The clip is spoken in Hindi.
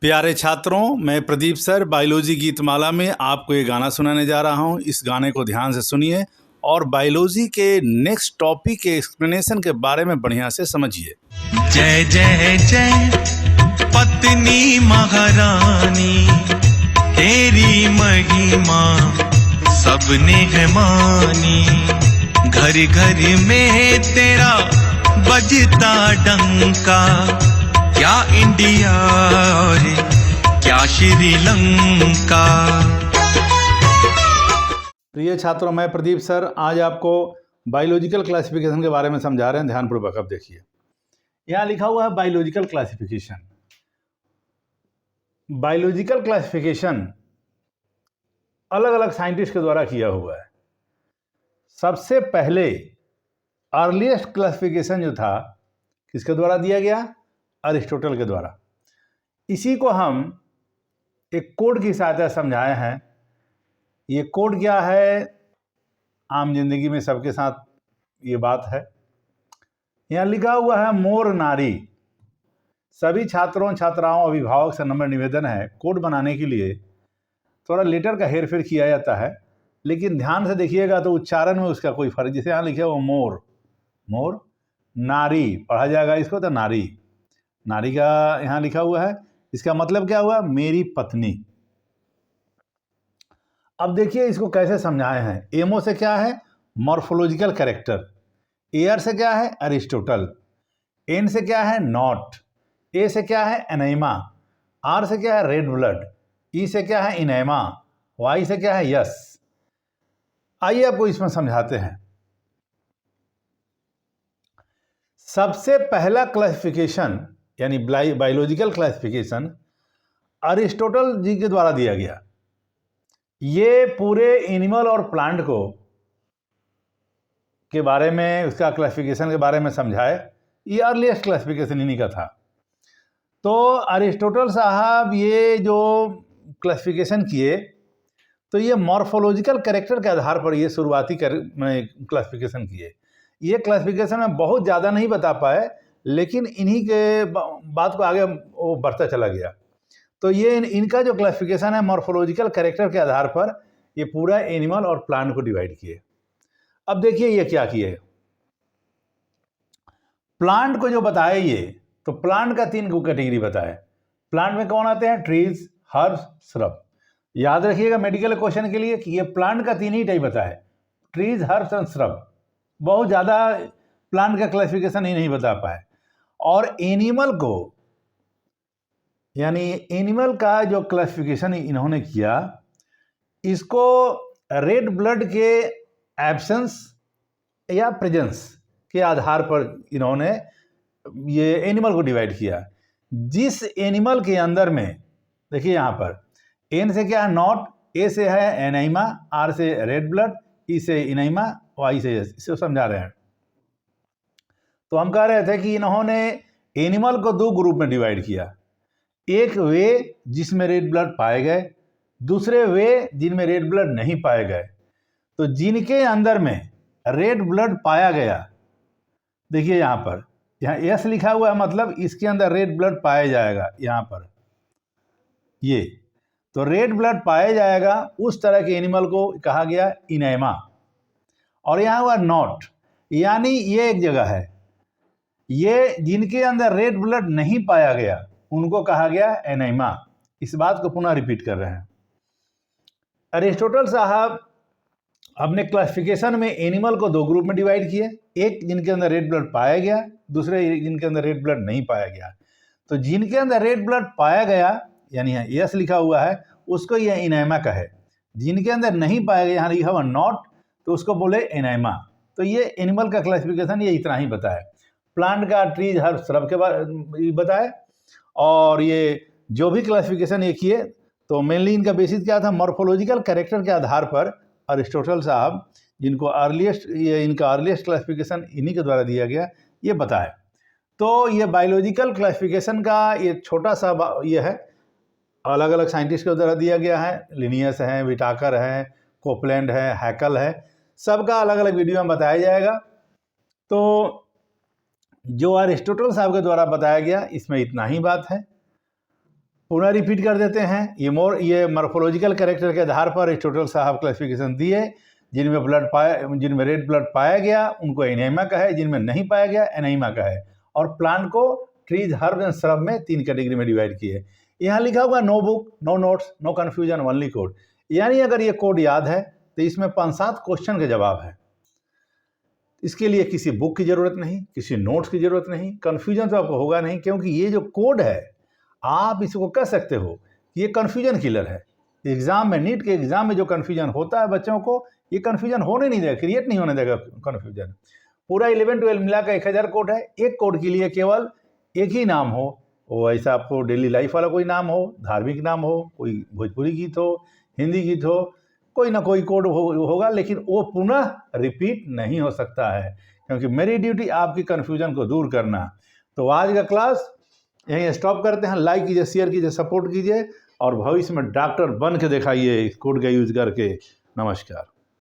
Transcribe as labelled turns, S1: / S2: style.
S1: प्यारे छात्रों, मैं प्रदीप सर बायोलॉजी गीतमाला में आपको ये गाना सुनाने जा रहा हूँ। इस गाने को ध्यान से सुनिए और बायोलॉजी के नेक्स्ट टॉपिक के एक्सप्लेनेशन के बारे में बढ़िया से समझिए।
S2: जय जय जय पत्नी महारानी, तेरी महिमा सबने है मानी। घर घर में तेरा बजता डंका, क्या इंडिया और क्या श्रीलंका।
S1: प्रिय छात्रों, मैं प्रदीप सर आज आपको बायोलॉजिकल क्लासिफिकेशन के बारे में समझा रहे हैं। ध्यानपूर्वक अब देखिए, यहाँ लिखा हुआ है बायोलॉजिकल क्लासिफिकेशन। बायोलॉजिकल क्लासिफिकेशन अलग अलग साइंटिस्ट के द्वारा किया हुआ है। सबसे पहले अर्लीस्ट क्लासिफिकेशन जो था, किसके द्वारा दिया गया? अरिस्टोटल के द्वारा। इसी को हम एक कोड की सहायता से समझाए हैं। ये कोड क्या है? आम जिंदगी में सबके साथ ये बात है। यहाँ लिखा हुआ है मोर नारी। सभी छात्रों, छात्राओं, अभिभावक से नम्र निवेदन है, कोड बनाने के लिए थोड़ा लेटर का हेरफेर किया जाता है, लेकिन ध्यान से देखिएगा तो उच्चारण में उसका कोई फर्क। जैसे यहाँ लिखे हुआ मोर, मोर नारी पढ़ा जाएगा इसको तो नारी। नारी का यहाँ लिखा हुआ है, इसका मतलब क्या हुआ? मेरी पत्नी। अब देखिए इसको कैसे समझाए हैं। एमओ से क्या है? Morphological character. एयर से क्या है? अरिस्टोटल। एन से क्या है? नॉट। ए से क्या है? एनाइमा। आर से क्या है? Red blood. ई से क्या है? इनैमा। वाई से क्या है? यस। आइए आपको इसमें समझाते हैं। सबसे पहला क्लासिफिकेशन यानी बायोलॉजिकल क्लासिफिकेशन अरिस्टोटल जी के द्वारा दिया गया। ये पूरे एनिमल और प्लांट को के बारे में, उसका क्लासिफिकेशन के बारे में समझाए। ये अर्लीस्ट क्लासिफिकेशन इन्हीं का था। तो अरिस्टोटल साहब ये जो क्लासिफिकेशन किए, तो ये मॉर्फोलॉजिकल कैरेक्टर के आधार पर ये शुरुआती क्लासिफिकेशन किए। ये क्लासिफिकेशन में बहुत ज़्यादा नहीं बता पाए, लेकिन इन्हीं के बात को आगे वो बढ़ता चला गया। तो ये इनका जो क्लासिफिकेशन है मॉर्फोलॉजिकल कैरेक्टर के आधार पर ये पूरा एनिमल और प्लांट को डिवाइड किए। अब देखिए ये क्या किए। प्लांट को जो बताए ये, तो प्लांट का 3 कैटेगरी बताए। प्लांट में कौन आते हैं? Trees, herbs, shrub. याद रखिएगा मेडिकल क्वेश्चन के लिए कि ये प्लांट का 3 ही टाइप बताए, ट्रीज, हर्ब्स एंड श्रब। बहुत ज़्यादा प्लांट का क्लासिफिकेशन ही नहीं बता पाए। और एनिमल को, यानी एनिमल का जो क्लासिफिकेशन इन्होंने किया, इसको रेड ब्लड के एब्सेंस या प्रेजेंस के आधार पर इन्होंने ये एनिमल को डिवाइड किया। जिस एनिमल के अंदर में, देखिए यहाँ पर एन से क्या है? नॉट। ए से है एनाइमा। आर से रेड ब्लड। ई से इनाइमा। वाई से यस। इसे समझा रहे हैं। तो हम कह रहे थे कि इन्होंने एनिमल को 2 ग्रुप में डिवाइड किया। एक वे जिसमें रेड ब्लड पाए गए, दूसरे वे जिनमें रेड ब्लड नहीं पाए गए। तो जिनके अंदर में रेड ब्लड पाया गया, देखिए यहाँ यस लिखा हुआ है, मतलब इसके अंदर रेड ब्लड पाया जाएगा। यहाँ पर ये तो रेड ब्लड पाया जाएगा, उस तरह के एनिमल को कहा गया इनैमा। और यहाँ हुआ नॉट, यानी ये एक जगह है, ये जिनके अंदर रेड ब्लड नहीं पाया गया उनको कहा गया एनाइमा। इस बात को पुनः रिपीट कर रहे हैं। अरिस्टोटल साहब अपने क्लासिफिकेशन में एनिमल को 2 ग्रुप में डिवाइड किए। एक जिनके अंदर रेड ब्लड पाया गया, दूसरे जिनके अंदर रेड ब्लड नहीं पाया गया। तो जिनके अंदर रेड ब्लड पाया गया, यानी यस लिखा हुआ है, उसको यह इनैमा कहे। जिनके अंदर नहीं पाया गया, यहाँ लिखा हुआ नॉट, तो उसको बोले एनाइमा। तो ये एनिमल का क्लासिफिकेशन ये इतना ही बताए। प्लांट का ट्रीज, हर्ब, श्रब के बारे बताए। और ये जो भी क्लासिफिकेशन ये किए, तो मेनली इनका बेसिस क्या था? मॉर्फोलॉजिकल कैरेक्टर के आधार पर अरिस्टोटल साहब, जिनको इनका अर्लीस्ट क्लासिफिकेशन इन्हीं के द्वारा दिया गया, ये बताए। तो ये बायोलॉजिकल क्लासिफिकेशन का ये छोटा सा ये है, अलग अलग साइंटिस्ट के द्वारा दिया गया है। लिनियस है, विटाकर है, कोपलैंड है, हैकल है, सबका अलग अलग वीडियो में बताया जाएगा। तो जो अरिस्टोटल साहब के द्वारा बताया गया, इसमें इतना ही बात है। पुनः रिपीट कर देते हैं। ये मॉर्फोलॉजिकल कैरेक्टर के आधार पर एरिस्टोटल साहब क्लासिफिकेशन दिए। जिनमें रेड ब्लड पाया गया उनको एनीमिया का है, जिनमें नहीं पाया गया एनीमिया का है। और प्लांट को ट्रीज, हर्ब एंड श्रब में 3 कैटेगरी में डिवाइड किए। यहाँ लिखा हुआ no book, no notes, no confusion, only code. यानी अगर ये कोड याद है तो इसमें 5-7 क्वेश्चन के जवाब है। इसके लिए किसी बुक की ज़रूरत नहीं, किसी नोट्स की ज़रूरत नहीं, कन्फ्यूजन तो आपको होगा नहीं, क्योंकि ये जो कोड है आप इसको कह सकते हो कि ये कन्फ्यूजन किलर है। एग्ज़ाम में, नीट के एग्ज़ाम में जो कन्फ्यूजन होता है बच्चों को, ये कन्फ्यूजन होने नहीं देगा, क्रिएट नहीं होने देगा कन्फ्यूजन। पूरा 11-12 मिला कर 1000 कोड है। एक कोड के लिए केवल एक ही नाम हो, वो ऐसा आपको डेली लाइफ वाला कोई नाम हो, धार्मिक नाम हो, कोई भोजपुरी गीत हो, हिंदी गीत हो, कोई ना कोई कोड होगा, लेकिन वो पुनः रिपीट नहीं हो सकता है, क्योंकि मेरी ड्यूटी आपकी कन्फ्यूजन को दूर करना। तो आज का क्लास यहीं स्टॉप करते हैं। लाइक कीजिए, शेयर कीजिए, सपोर्ट कीजिए और भविष्य में डॉक्टर बन के दिखाइए इस कोड का यूज करके। नमस्कार।